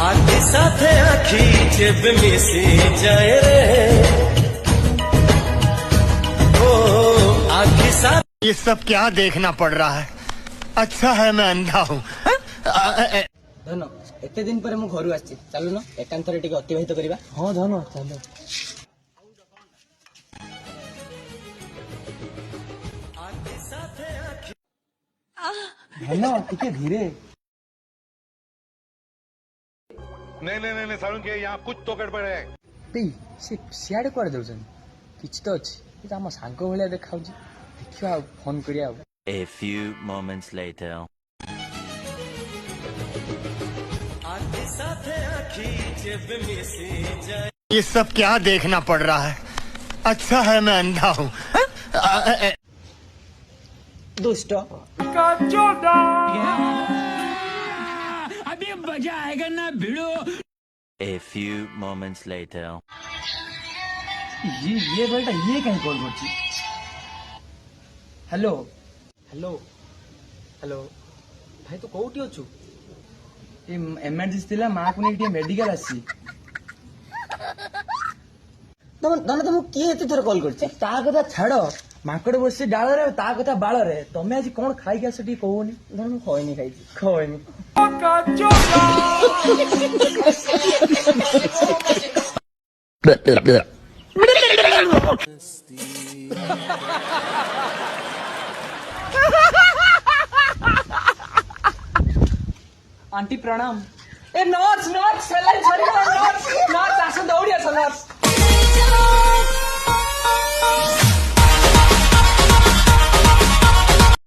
आखी साथे आखी जब मिसी जाए रे ओ आखी साथ। ये सब क्या देखना पड़ रहा है? अच्छा है मैं अंधा हूँ। धन एते दिन पर मु घर आछि चलु न एकांतरे टिके अतिबाहित करिबा। हां धन चलो। धन टिके धीरे। नहीं सारुण के यहाँ कुछ तो गड़बड़ है। से सियाड़े कुआड़े दउछन किछ तो अछि कि हम सांग भलिया देखाउछि देखियो आ फोन करिया। A few moments later. ये सब क्या देखना पड़ रहा है? अच्छा है मैं अंधा हूँ। दुष्ट अभी मजा आएगा ना भिड़ो। A few moments later. ये बेटा ये कहीं कॉल करछि। हेलो हेलो हेलो भाई तो कोठी अछु? एमरजेंसी थिला मां को नेटी मेडिकल आसी। धन तुम किए एते थर कॉल करछि? ता कथा छाड़ो माकड़ बसि डाळ रे ता कथा बाळ रे तमे आज कोन खाई गया सेठी कहूनी। धन मु खइनी खाइछि खइनी। आंटी प्रणाम। ए नर्स नर्स सेलाइन छरी नर्स नर्स आसो दौड़ी आसो नर्स।